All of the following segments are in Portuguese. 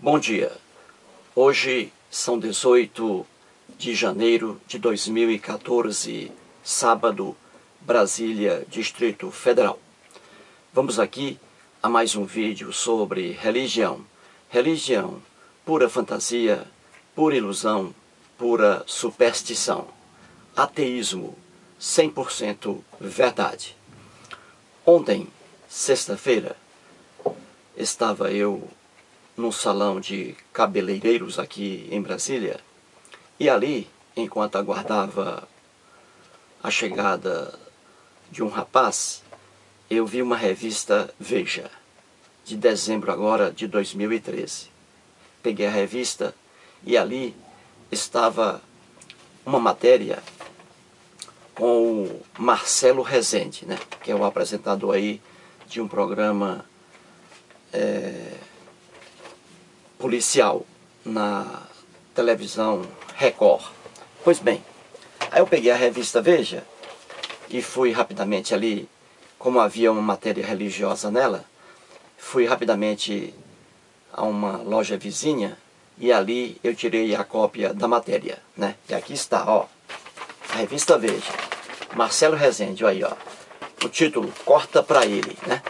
Bom dia. Hoje são 18 de janeiro de 2014, sábado, Brasília, Distrito Federal. Vamos aqui a mais um vídeo sobre religião. Religião, pura fantasia, pura ilusão, pura superstição. Ateísmo, 100% verdade. Ontem, sexta-feira, estava eu num salão de cabeleireiros aqui em Brasília, e ali, enquanto aguardava a chegada de um rapaz, eu vi uma revista Veja, de dezembro agora de 2013. Peguei a revista e ali estava uma matéria com o Marcelo Rezende, né, que é o apresentador aí de um programa policial na televisão Record. Pois bem, aí eu peguei a revista Veja e fui rapidamente ali, como havia uma matéria religiosa nela, fui rapidamente a uma loja vizinha e ali eu tirei a cópia da matéria, né? E aqui está, ó, a revista Veja, Marcelo Rezende, aí, ó, o título, Corta Pra Ele, né?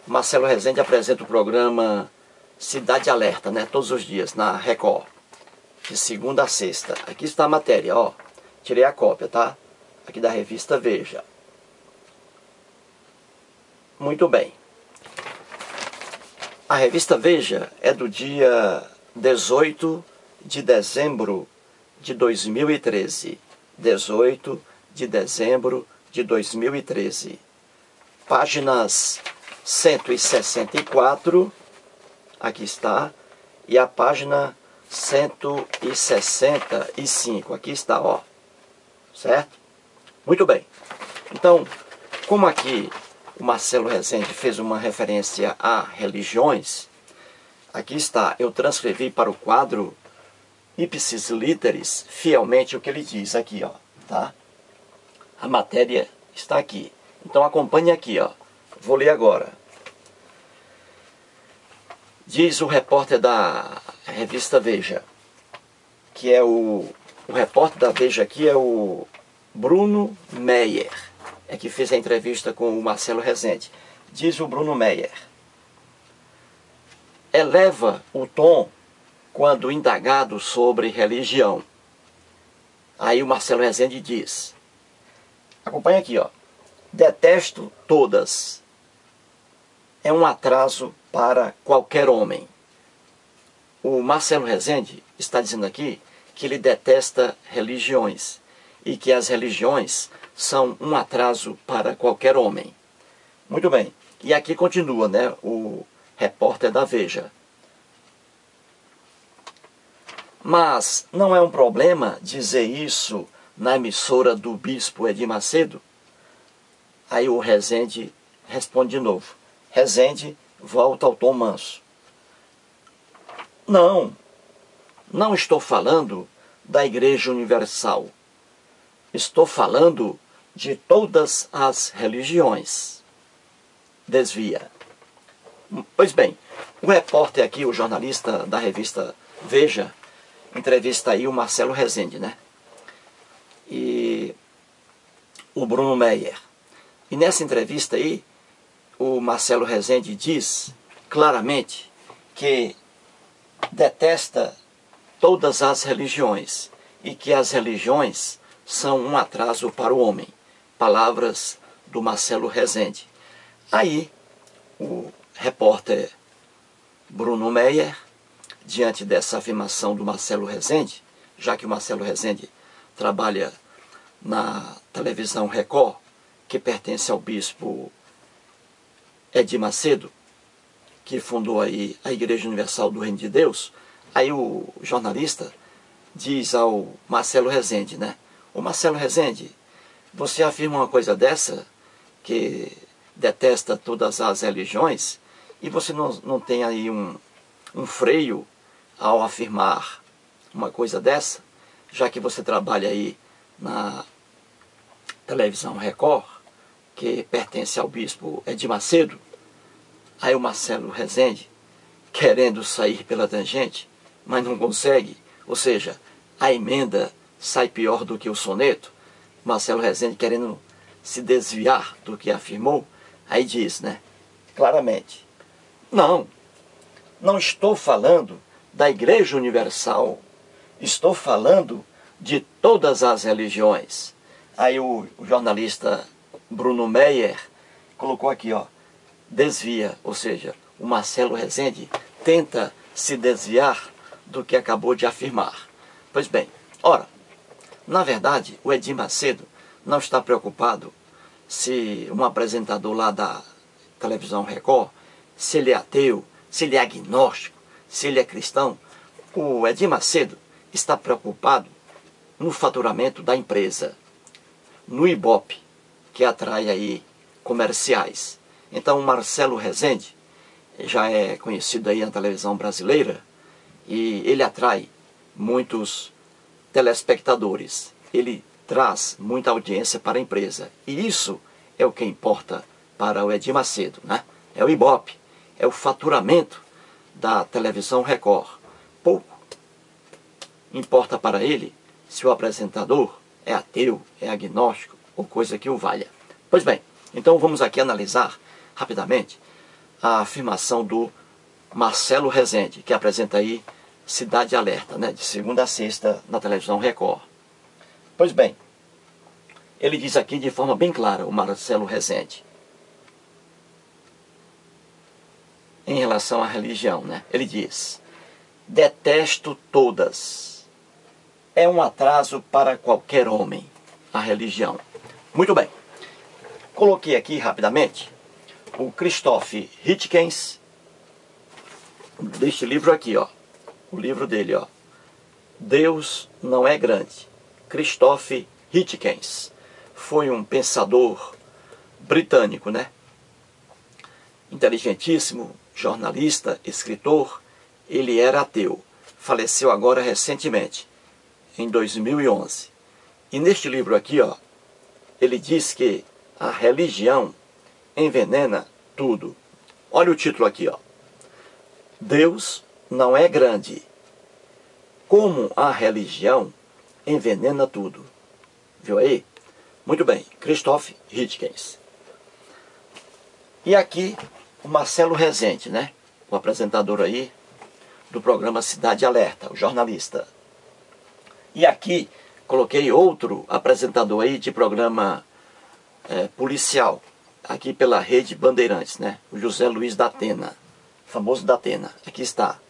Marcelo Rezende apresenta o programa Cidade Alerta, né? Todos os dias, na Record, de segunda a sexta. Aqui está a matéria, ó, tirei a cópia, tá? Aqui da revista Veja. Muito bem. A revista Veja é do dia 18 de dezembro de 2013. 18 de dezembro de 2013. Páginas 164, aqui está, e a página 165, aqui está, ó, certo? Muito bem. Então, como aqui o Marcelo Rezende fez uma referência a religiões, aqui está, eu transcrevi para o quadro Ipsis Literis, fielmente o que ele diz aqui, ó, tá? A matéria está aqui. Então acompanhe aqui, ó. Vou ler agora. Diz o repórter da revista Veja, que é o repórter da Veja aqui é o Bruno Meyer, é que fez a entrevista com o Marcelo Rezende. Diz o Bruno Meyer: eleva o tom quando indagado sobre religião. Aí o Marcelo Rezende diz, acompanha aqui, ó, detesto todas. É um atraso para qualquer homem. O Marcelo Rezende está dizendo aqui que ele detesta religiões e que as religiões são um atraso para qualquer homem. Muito bem. E aqui continua, né, o repórter da Veja. Mas não é um problema dizer isso na emissora do bispo Edir Macedo? Aí o Rezende responde de novo. Rezende volta ao tom manso. Não estou falando da Igreja Universal. Estou falando de todas as religiões. Desvia. Pois bem, o repórter aqui, o jornalista da revista Veja, entrevista aí o Marcelo Rezende, né? E o Bruno Meyer. E nessa entrevista aí, o Marcelo Rezende diz claramente que detesta todas as religiões e que as religiões são um atraso para o homem. Palavras do Marcelo Rezende. Aí, o repórter Bruno Meyer, diante dessa afirmação do Marcelo Rezende, já que o Marcelo Rezende trabalha na televisão Record, que pertence ao bispo Edir Macedo, que fundou aí a Igreja Universal do Reino de Deus, aí o jornalista diz ao Marcelo Rezende, né? Ô Marcelo Rezende, você afirma uma coisa dessa, que detesta todas as religiões, e você não tem aí um freio ao afirmar uma coisa dessa, já que você trabalha aí na televisão Record, que pertence ao bispo Edir Macedo? Aí o Marcelo Rezende querendo sair pela tangente, mas não consegue, ou seja, a emenda sai pior do que o soneto, Marcelo Rezende querendo se desviar do que afirmou, aí diz, né, claramente, não estou falando da Igreja Universal, estou falando de todas as religiões. Aí o jornalista Bruno Meyer colocou aqui, ó, desvia, ou seja, o Marcelo Rezende tenta se desviar do que acabou de afirmar. Pois bem, ora, na verdade, o Edir Macedo não está preocupado se um apresentador lá da televisão Record, se ele é ateu, se ele é agnóstico, se ele é cristão. O Edir Macedo está preocupado no faturamento da empresa, no Ibope, que atrai aí comerciais. Então, o Marcelo Rezende já é conhecido aí na televisão brasileira e ele atrai muitos telespectadores. Ele traz muita audiência para a empresa. E isso é o que importa para o Edir Macedo, né? É o Ibope, é o faturamento da televisão Record. Pouco importa para ele se o apresentador é ateu, é agnóstico ou coisa que o valha. Pois bem, então vamos aqui analisar rapidamente a afirmação do Marcelo Rezende, que apresenta aí Cidade Alerta, né, de segunda a sexta na televisão Record. Pois bem, ele diz aqui de forma bem clara, o Marcelo Rezende, em relação à religião, né? Ele diz: detesto todas. É um atraso para qualquer homem, a religião. Muito bem. Coloquei aqui rapidamente o Christoph Hitchens, deste livro aqui, ó. O livro dele, ó. Deus não é grande. Christoph Hitchens foi um pensador britânico, né? Inteligentíssimo, jornalista, escritor. Ele era ateu. Faleceu agora recentemente, em 2011. E neste livro aqui, ó, ele diz que a religião envenena tudo. Olha o título aqui, ó. Deus não é grande. Como a religião envenena tudo. Viu aí? Muito bem. Christoph Hitchens. E aqui o Marcelo Rezende, né? O apresentador aí do programa Cidade Alerta, o jornalista. E aqui coloquei outro apresentador aí de programa policial, aqui pela Rede Bandeirantes, né? O José Luiz da Atena, famoso da Atena. Aqui está.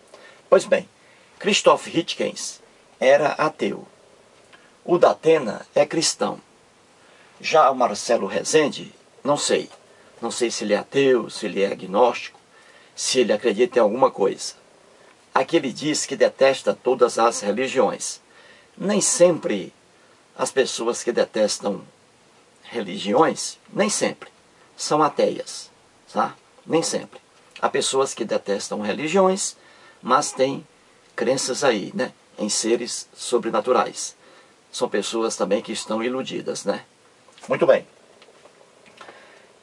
Pois bem, Christoph Hitchens era ateu. O da Atena é cristão. Já o Marcelo Rezende, não sei. Não sei se ele é ateu, se ele é agnóstico, se ele acredita em alguma coisa. Aqui ele diz que detesta todas as religiões. Nem sempre as pessoas que detestam religiões, nem sempre, são ateias, tá? Nem sempre. Há pessoas que detestam religiões, mas têm crenças aí, né? Em seres sobrenaturais. São pessoas também que estão iludidas, né? Muito bem.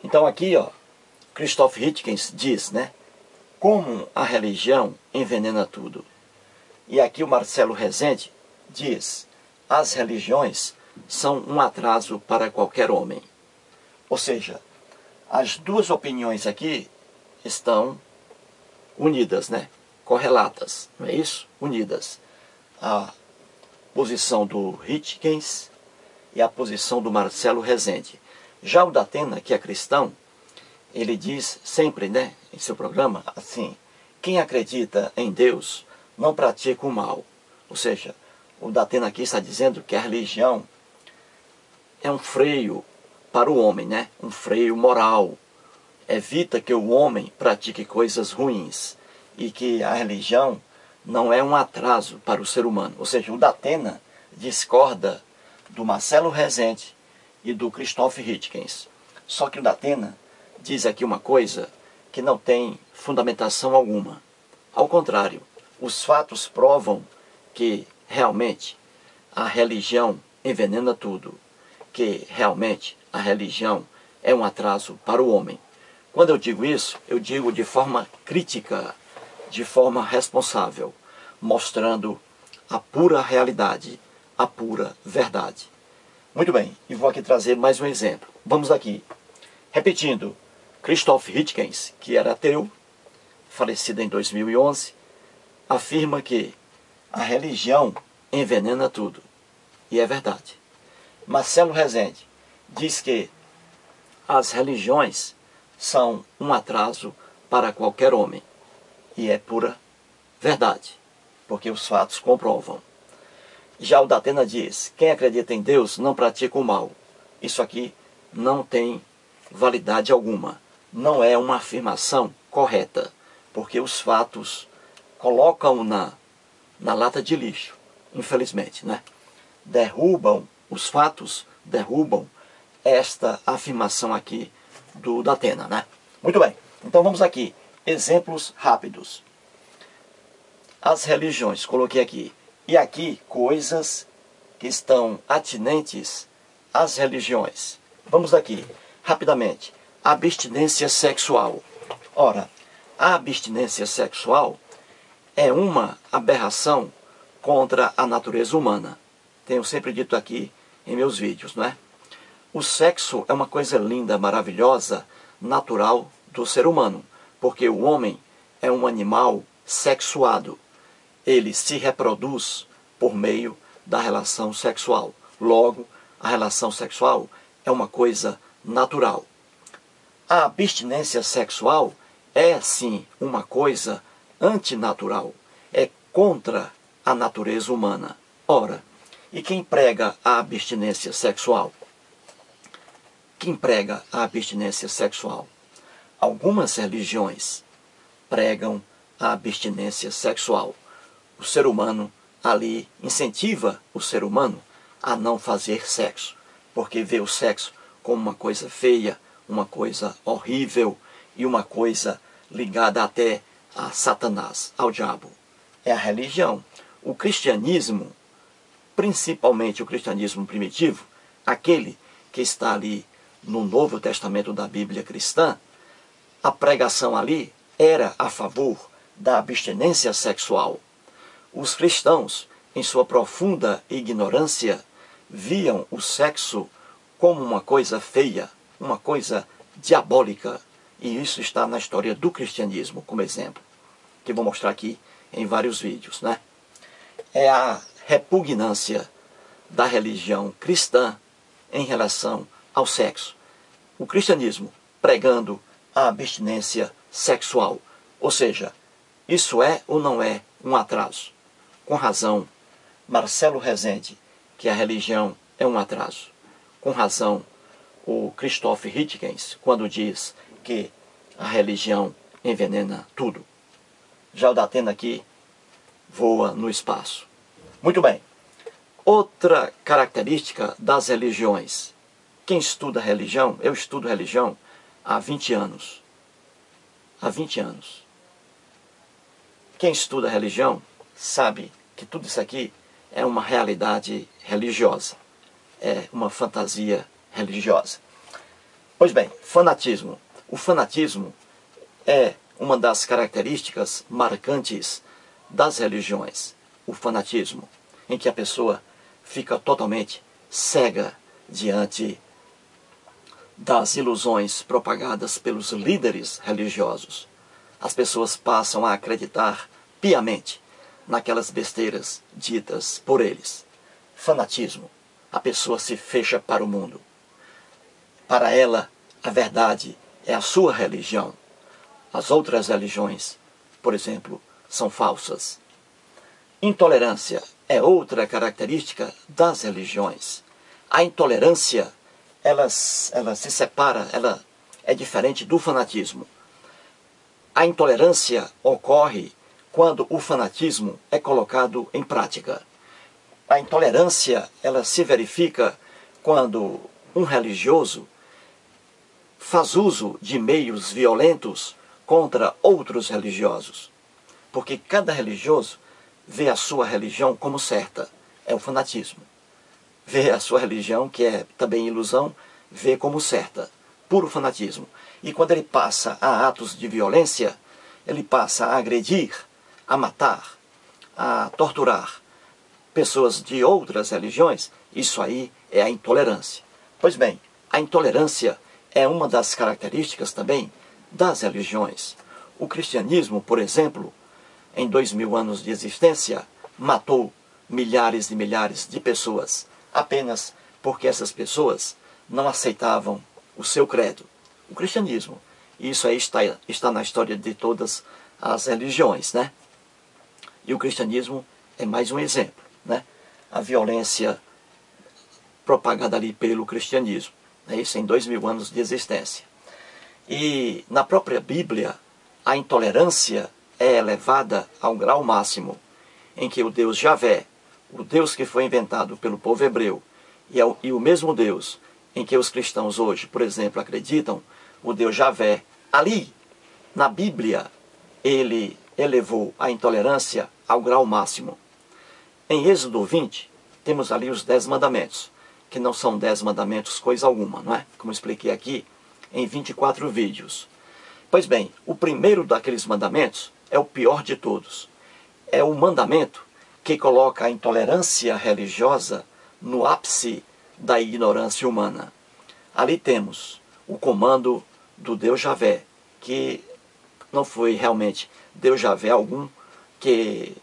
Então aqui, ó, Christoph Hitchens diz, né? Como a religião envenena tudo. E aqui o Marcelo Rezende diz: as religiões são um atraso para qualquer homem. Ou seja, as duas opiniões aqui estão unidas, né? Correlatas, não é isso? Unidas. A posição do Hitchens e a posição do Marcelo Rezende. Já o da Atena, que é cristão, ele diz sempre, né, em seu programa, assim: quem acredita em Deus não pratica o mal. Ou seja, o da Atena aqui está dizendo que a religião é um freio para o homem, né? Um freio moral. Evita que o homem pratique coisas ruins. E que a religião não é um atraso para o ser humano. Ou seja, o da Atena discorda do Marcelo Rezende e do Christoph Hitchens. Só que o da Atena diz aqui uma coisa que não tem fundamentação alguma. Ao contrário, os fatos provam que realmente a religião envenena tudo, que realmente a religião é um atraso para o homem. Quando eu digo isso, eu digo de forma crítica, de forma responsável, mostrando a pura realidade, a pura verdade. Muito bem, e vou aqui trazer mais um exemplo. Vamos aqui, repetindo, Christoph Hitchens, que era ateu, falecido em 2011, afirma que a religião envenena tudo. E é verdade. Marcelo Rezende diz que as religiões são um atraso para qualquer homem. E é pura verdade, porque os fatos comprovam. Já o Datena diz, quem acredita em Deus não pratica o mal. Isso aqui não tem validade alguma. Não é uma afirmação correta, porque os fatos colocam na lata de lixo, infelizmente, né? Derrubam, os fatos derrubam esta afirmação aqui do Datena, né? Muito bem, então vamos aqui, exemplos rápidos. As religiões, coloquei aqui. E aqui, coisas que estão atinentes às religiões. Vamos aqui, rapidamente. Abstinência sexual. Ora, a abstinência sexual é uma aberração contra a natureza humana. Tenho sempre dito aqui em meus vídeos, não é? O sexo é uma coisa linda, maravilhosa, natural do ser humano, porque o homem é um animal sexuado. Ele se reproduz por meio da relação sexual. Logo, a relação sexual é uma coisa natural. A abstinência sexual é, sim, uma coisa antinatural. É contra a natureza humana. Ora, e quem prega a abstinência sexual? Quem prega a abstinência sexual? Algumas religiões pregam a abstinência sexual. O ser humano ali incentiva o ser humano a não fazer sexo, porque vê o sexo como uma coisa feia, uma coisa horrível e uma coisa ligada até a Satanás, ao diabo. É a religião. O cristianismo, principalmente o cristianismo primitivo, aquele que está ali no Novo Testamento da Bíblia cristã, a pregação ali era a favor da abstinência sexual. Os cristãos, em sua profunda ignorância, viam o sexo como uma coisa feia, uma coisa diabólica. E isso está na história do cristianismo, como exemplo, que vou mostrar aqui em vários vídeos, né? É a repugnância da religião cristã em relação ao sexo. O cristianismo pregando a abstinência sexual. Ou seja, isso é ou não é um atraso? Com razão, Marcelo Rezende, que a religião é um atraso. Com razão, o Christoph Hitchens, quando diz que a religião envenena tudo. Já o Datena aqui voa no espaço. Muito bem. Outra característica das religiões. Quem estuda religião, eu estudo religião há 20 anos. Há 20 anos. Quem estuda religião sabe que tudo isso aqui é uma realidade religiosa. É uma fantasia religiosa. Pois bem, fanatismo. O fanatismo é uma das características marcantes das religiões. O fanatismo, em que a pessoa fica totalmente cega diante das ilusões propagadas pelos líderes religiosos. As pessoas passam a acreditar piamente naquelas besteiras ditas por eles. Fanatismo. A pessoa se fecha para o mundo. Para ela, a verdade é a sua religião. As outras religiões, por exemplo, são falsas. Intolerância é outra característica das religiões. A intolerância, ela se separa, ela é diferente do fanatismo. A intolerância ocorre quando o fanatismo é colocado em prática. A intolerância, ela se verifica quando um religioso faz uso de meios violentos contra outros religiosos. Porque cada religioso vê a sua religião como certa. É o fanatismo. Vê a sua religião, que é também ilusão, vê como certa. Puro fanatismo. E quando ele passa a atos de violência, ele passa a agredir, a matar, a torturar pessoas de outras religiões, isso aí é a intolerância. Pois bem, a intolerância é uma das características também das religiões. O cristianismo, por exemplo, em 2000 anos de existência, matou milhares e milhares de pessoas, apenas porque essas pessoas não aceitavam o seu credo, o cristianismo. E isso aí está na história de todas as religiões, né? E o cristianismo é mais um exemplo, né? A violência propagada ali pelo cristianismo, né? Isso em 2000 anos de existência. E na própria Bíblia, a intolerância é elevada ao grau máximo, em que o Deus Javé, o Deus que foi inventado pelo povo hebreu, e o mesmo Deus em que os cristãos hoje, por exemplo, acreditam, o Deus Javé, ali, na Bíblia, ele elevou a intolerância ao grau máximo. Em Êxodo 20, temos ali os 10 mandamentos, que não são 10 mandamentos coisa alguma, não é? Como expliquei aqui em 24 vídeos. Pois bem, o primeiro daqueles mandamentos é o pior de todos. É o mandamento que coloca a intolerância religiosa no ápice da ignorância humana. Ali temos o comando do Deus Javé, que não foi realmente Deus Javé algum que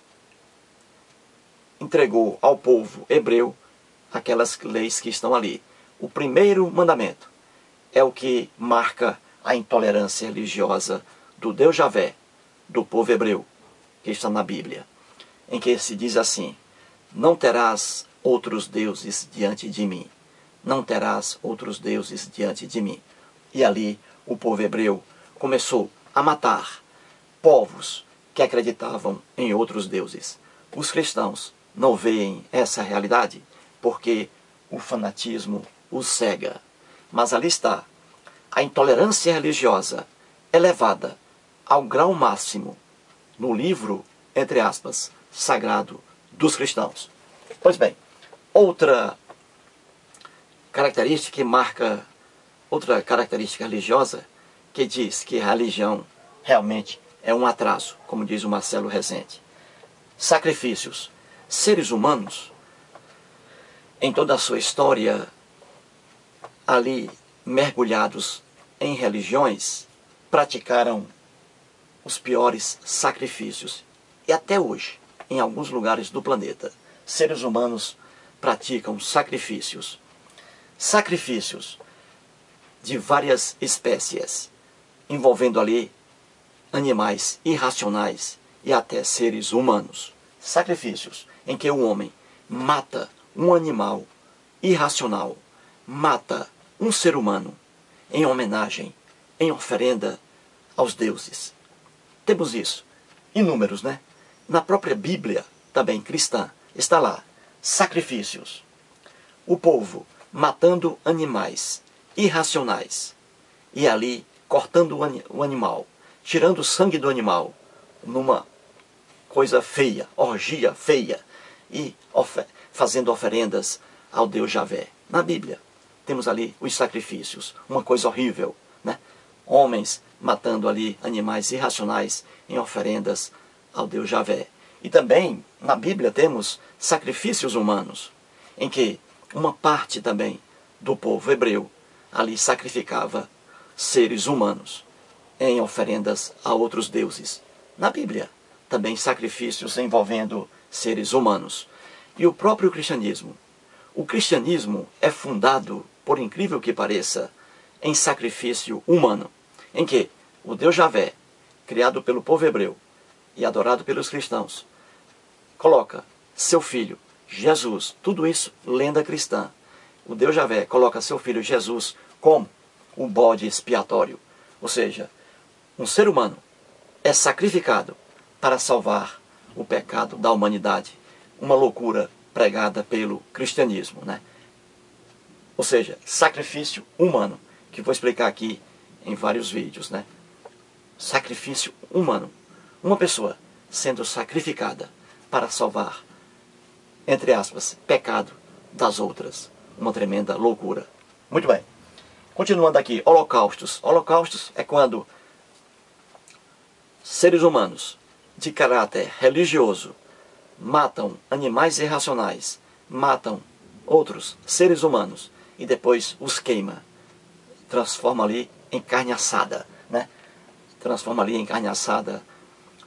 entregou ao povo hebreu aquelas leis que estão ali. O primeiro mandamento é o que marca a intolerância religiosa do Deus Javé, do povo hebreu, que está na Bíblia, em que se diz assim: não terás outros deuses diante de mim. Não terás outros deuses diante de mim. E ali o povo hebreu começou a matar povos que acreditavam em outros deuses. Os cristãos não veem essa realidade porque o fanatismo os cega. Mas ali está a intolerância religiosa elevada ao grau máximo no livro, entre aspas, sagrado dos cristãos. Pois bem, outra característica religiosa que diz que a religião realmente é um atraso, como diz o Marcelo Rezende. Sacrifícios. Seres humanos, em toda a sua história, ali mergulhados em religiões, praticaram os piores sacrifícios. E até hoje, em alguns lugares do planeta, seres humanos praticam sacrifícios. Sacrifícios de várias espécies, envolvendo ali animais irracionais e até seres humanos. Sacrifícios em que o homem mata um animal irracional, mata um ser humano em homenagem, em oferenda aos deuses. Temos isso, inúmeros, né? Na própria Bíblia, também cristã, está lá, sacrifícios. O povo matando animais irracionais e ali cortando o animal, tirando o sangue do animal numa coisa feia, orgia feia, e fazendo oferendas ao Deus Javé. Na Bíblia, temos ali os sacrifícios, uma coisa horrível, né? Homens matando ali animais irracionais em oferendas ao Deus Javé. E também, na Bíblia, temos sacrifícios humanos, em que uma parte também do povo hebreu ali sacrificava seres humanos em oferendas a outros deuses. Na Bíblia, também sacrifícios envolvendo seres humanos. E o próprio cristianismo. O cristianismo é fundado, por incrível que pareça, em sacrifício humano, em que o Deus Javé, criado pelo povo hebreu e adorado pelos cristãos, coloca seu filho Jesus, tudo isso lenda cristã. O Deus Javé coloca seu filho Jesus como o bode expiatório, ou seja, um ser humano é sacrificado para salvar o pecado da humanidade. Uma loucura pregada pelo cristianismo, né? Ou seja, sacrifício humano, que vou explicar aqui em vários vídeos, né? Sacrifício humano. Uma pessoa sendo sacrificada para salvar, entre aspas, pecado das outras. Uma tremenda loucura. Muito bem. Continuando aqui, holocaustos. Holocaustos é quando seres humanos de caráter religioso matam animais irracionais, matam outros seres humanos e depois os queima, transforma ali em carne assada, né? Transforma ali em carne assada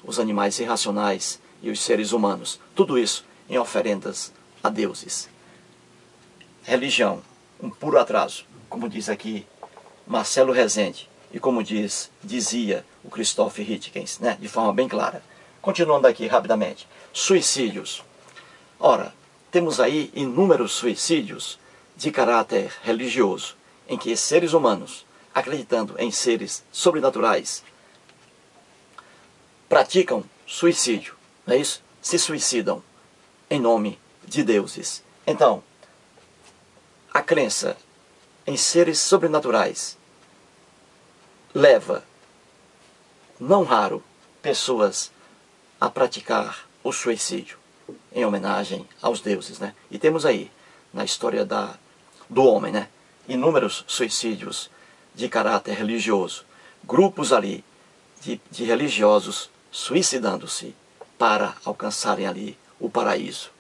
os animais irracionais e os seres humanos. Tudo isso em oferendas a deuses. Religião, um puro atraso, como diz aqui Marcelo Rezende e como dizia o Christoph Hitchens, né? De forma bem clara. Continuando aqui rapidamente. Suicídios. Ora, temos aí inúmeros suicídios de caráter religioso, em que seres humanos, acreditando em seres sobrenaturais, praticam suicídio, não é isso? Se suicidam em nome de deuses. Então, a crença em seres sobrenaturais leva, não raro, pessoas a praticar o suicídio em homenagem aos deuses, né? E temos aí, na história do homem, né? Inúmeros suicídios de caráter religioso. Grupos ali de religiosos suicidando-se para alcançarem ali o paraíso.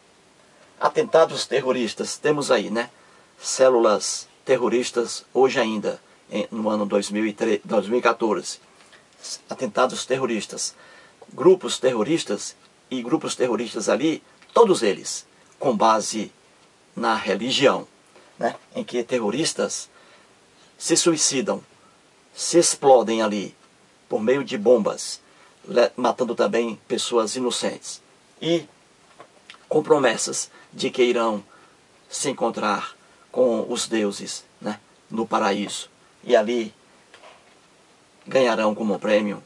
Atentados terroristas, temos aí, né? Células terroristas hoje ainda, no ano 2014. Atentados terroristas. Grupos terroristas e grupos terroristas ali, todos eles com base na religião, né? Em que terroristas se suicidam, se explodem ali por meio de bombas, matando também pessoas inocentes e com promessas de que irão se encontrar com os deuses, né, no paraíso, e ali ganharão como prêmio,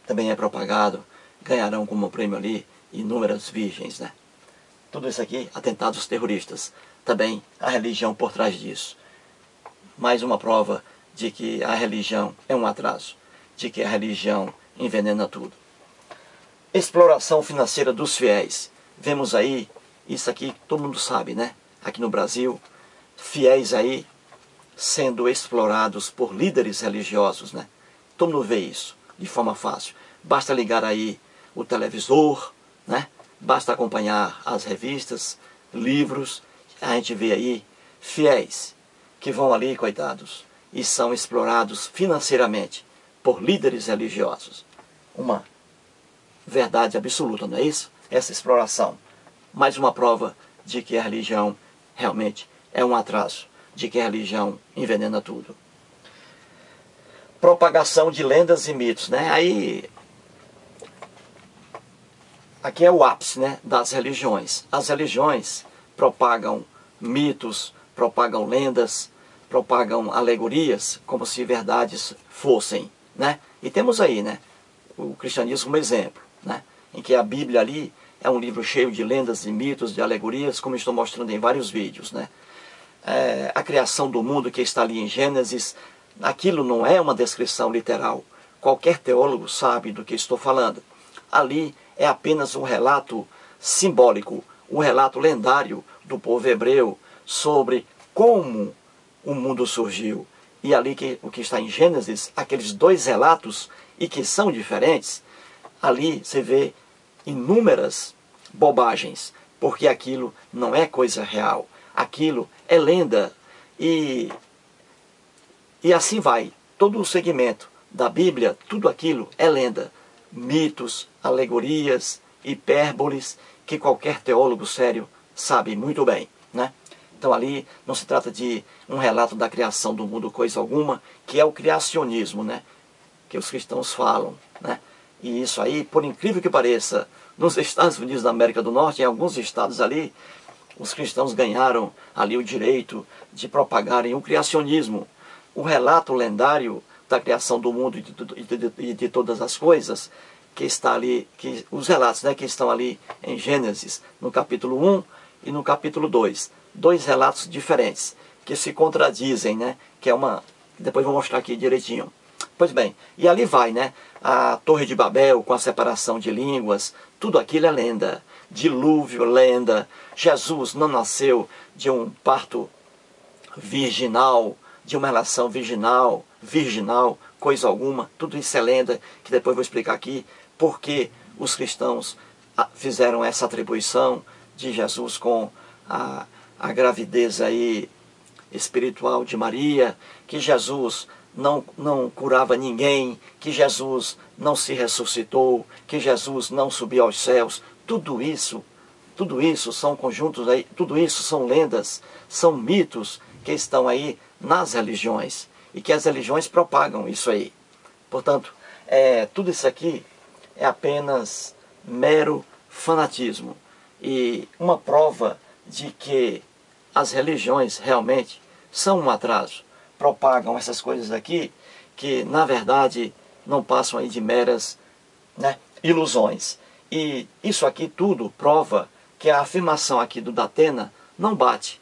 também é propagado, ganharão como prêmio ali inúmeras virgens, né? Tudo isso aqui, atentados terroristas, também a religião por trás disso. Mais uma prova de que a religião é um atraso, de que a religião envenena tudo. Exploração financeira dos fiéis. Vemos aí, isso aqui todo mundo sabe, né? Aqui no Brasil, fiéis aí sendo explorados por líderes religiosos, né? Todo mundo vê isso de forma fácil. Basta ligar aí o televisor, né? Basta acompanhar as revistas, livros, a gente vê aí fiéis que vão ali, coitados, e são explorados financeiramente por líderes religiosos. Uma verdade absoluta, não é isso? Essa exploração. Mais uma prova de que a religião realmente é um atraso, de que a religião envenena tudo. Propagação de lendas e mitos, né? Aí, aqui é o ápice, né, das religiões. As religiões propagam mitos, propagam lendas, propagam alegorias como se verdades fossem, né? E temos aí, né, o cristianismo como exemplo, né, em que a Bíblia ali é um livro cheio de lendas e mitos, de alegorias, como estou mostrando em vários vídeos, né? A criação do mundo que está ali em Gênesis, aquilo não é uma descrição literal. Qualquer teólogo sabe do que estou falando. Ali é apenas um relato simbólico, um relato lendário do povo hebreu sobre como o mundo surgiu. E ali o que está em Gênesis, aqueles dois relatos, e que são diferentes, ali você vê inúmeras bobagens, porque aquilo não é coisa real, aquilo é lenda, e assim vai, todo o segmento da Bíblia, tudo aquilo é lenda, mitos, alegorias, hipérboles, que qualquer teólogo sério sabe muito bem, né? Então ali não se trata de um relato da criação do mundo, coisa alguma, que é o criacionismo, né, que os cristãos falam, né? E isso aí, por incrível que pareça, nos Estados Unidos da América do Norte, em alguns estados ali, os cristãos ganharam ali o direito de propagarem o criacionismo, o relato lendário da criação do mundo e de todas as coisas, que está ali, os relatos, né, que estão ali em Gênesis, no capítulo 1 e no capítulo 2. Dois relatos diferentes, que se contradizem, né, que é uma... Depois vou mostrar aqui direitinho. Pois bem, e ali vai, né, a Torre de Babel com a separação de línguas, tudo aquilo é lenda. Dilúvio, lenda. Jesus não nasceu de um parto virginal, de uma relação virginal coisa alguma. Tudo isso é lenda, que depois vou explicar aqui porque os cristãos fizeram essa atribuição de Jesus com a gravidez aí espiritual de Maria, que Jesus não curava ninguém, que Jesus não se ressuscitou, que Jesus não subiu aos céus. Tudo isso são conjuntos aí, tudo isso são lendas, são mitos que estão aí nas religiões e que as religiões propagam isso aí. Portanto, tudo isso aqui é apenas mero fanatismo e uma prova de que as religiões realmente são um atraso, propagam essas coisas aqui que na verdade não passam aí de meras, né, ilusões. E isso aqui tudo prova que a afirmação aqui do Datena não bate.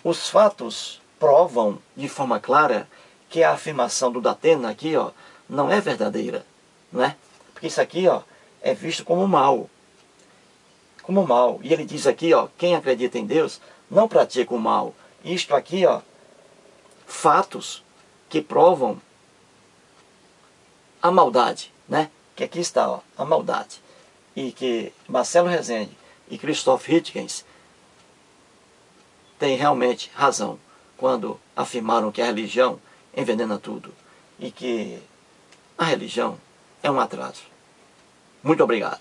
Os fatos provam de forma clara que a afirmação do Datena aqui, ó, não é verdadeira, né? Porque isso aqui, ó, é visto como mal. Como mal. E ele diz aqui, ó, quem acredita em Deus não pratica o mal. Isto aqui, ó, fatos que provam a maldade, né? Que aqui está, ó, a maldade. E que Marcelo Rezende e Christoph Hitchens têm realmente razão quando afirmaram que a religião envenena tudo e que a religião é um atraso. Muito obrigado.